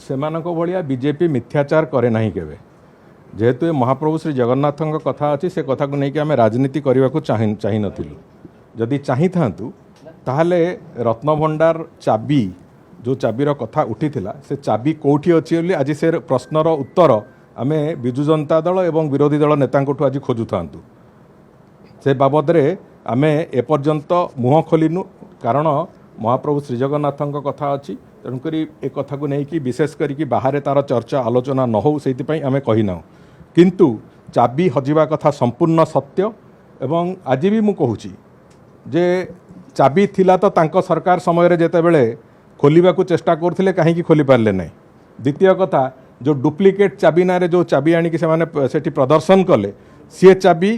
सेमानक भलिया BJP मिथ्याचार करे नहीं केबे जेहेतु महाप्रभु श्री जगन्नाथ कथा अच्छी से कथा को लेकिन आम राजनीति करने को चाही नथिलु जदि चाही थांतु ताहले रत्नभंडार चाबी जो चाबीर कथा उठीथिला से चाबी कोठी अच्छी बोली आज से प्रश्नर उत्तर आमे विजु जनता दल एवं विरोधी दल नेतांठू आज खोजु थांतु से बाबद आमे एपर्यंत मुह खोलिनु कारण महाप्रभु श्री जगन्नाथ कथा अच्छी तेणुक ए कथा को लेकिन विशेष करके बाहर तार चर्चा आलोचना न हो से आम कहीना किंतु चाबी हजिबा कथा संपूर्ण सत्य एवं आज भी मु कहूची जे चाबी थिला तो तांको सरकार समय जेतेबेले खोलिबा को चेष्टा करथिले काहेकि खोली पारले नहीं। द्वितीय कथा जो डुप्लिकेट चाबी ना जो चाबी आनिक से माने सेठी प्रदर्शन कले सी चाबी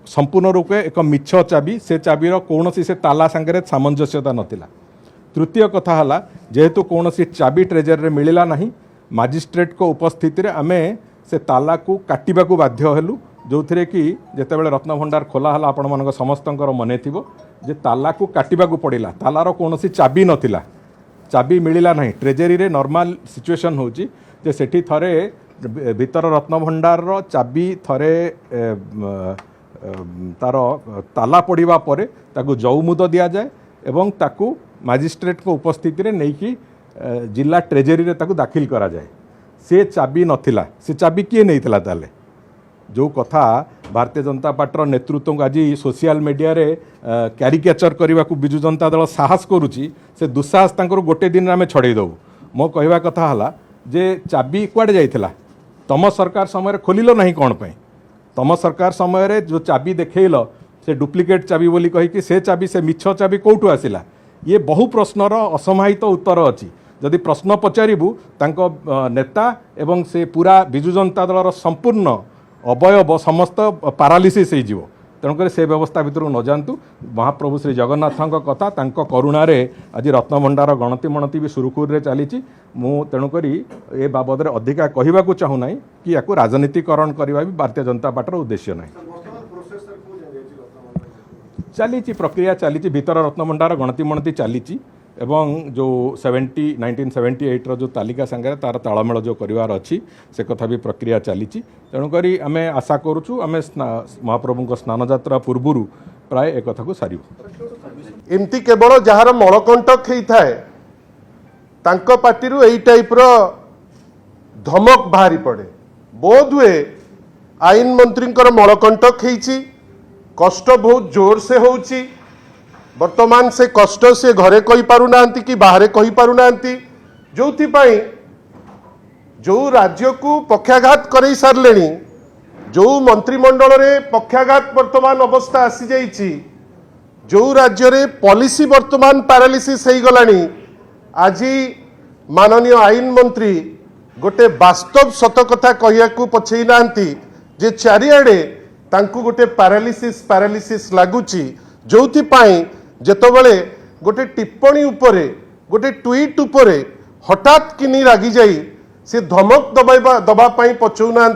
संपूर्ण रूपे एक मिछ चाबी से चाबीर कौनसी से ताला सांगे सामंजस्यता नथिला। तृतीय कथा हला जेहेतु कौनसी चाबी ट्रेजरी मिलला नहीं मजिस्ट्रेट को उपस्थिति रे आमे से ताला को काटिबा को बाध्य हेलु जो थे कि जितेबाला रत्नभंडार खोला हला आपण मान समस्त मन थी जे ताला को काटिबा को पड़ा तालार कौन चाबी नथिला चाबी मिलला नहीं ट्रेजरी रे नॉर्मल सिचुएशन होची जे सेठी थरे भीतर रत्नभंडार चाबी थरे तार ताला पड़ा पर ताकू जौमुद दि जाए एवं ताकू मजिस्ट्रेट को उपस्थिति रे नहीं कि जिला ट्रेजरी रे ताकू दाखिल करा जाए से चाबी नथिला से चाबी किए नहीं थिला ताले जो कथा भारतीय जनता पार्टी नेतृत्व को आज सोशल मीडिया रे क्यारिकेचर करने को विजु जनता दल साहस करुच्ची से दुस्साहस गोटे दिन आम छड़े दबू मो कहवा कथा हला जे चाबी कुआडे जाइथिला तम सरकार समय खोलिल नहीं कौन पे तम सरकार समय जो चाबी देखल से डुप्लिकेट चाबी बोली कहीकि से चाबी से मिछ चाबी कौटू आसिला ये बहु प्रश्नर असमाहित उत्तर अच्छी जदि प्रश्न पचारू तांको नेता एवं से पूरा विजु जनता दलर संपूर्ण अवयव समस्त पारालीसीस हो तेणुक से व्यवस्था भितर न जातु महाप्रभु श्री जगन्नाथ कथा तांको करुणा रे आज रत्नभंडार गणति मणति भी सुरुखुर चली तेणुक ए बाबद अधिका कहवा को चाहूना कि या राजनीतिकरण करने भी भारतीय जनता पार्टी उद्देश्य ना चली प्रक्रिया चली भीतर रत्नभंडार गणति मणति चली एवं जो 1978 रो जो तालिका संगे तार तालमेल जो परिवार अच्छी से कथा भी प्रक्रिया चली तेणुक आम आशा करुचु आम महाप्रभु स्नान यात्रा पूर्व प्राय एक कथा को सारू एमती केवल जार मलकंटक होता है तांको पार्टी यही टाइप रो धमक बाहरी पड़े बोध हुए आईन मंत्री मलकंटक होती कष्ट बहुत जोर से होची वर्तमान से कष्ट से घरे कही पारुना कि बाहरे कही पारुना जो जो राज्य को पक्षाघात कर सारे जो मंत्रिमंडल रे पक्षाघात वर्तमान अवस्था आसी जाइछि जो राज्य रे पॉलिसी वर्तमान पैरालिसिस हो गलानी आज माननीय आईन मंत्री गोटे वास्तव सत कथा कहिया को पछई नांती जे चारिआडे तांकु गोटे पैरालिसिस लागुची जोथि पाई जेतबेले गोटे टिप्पणी उपरे गोटे ट्वीट उपरे हठात किनी रागी जाई से धमक दबा पछौना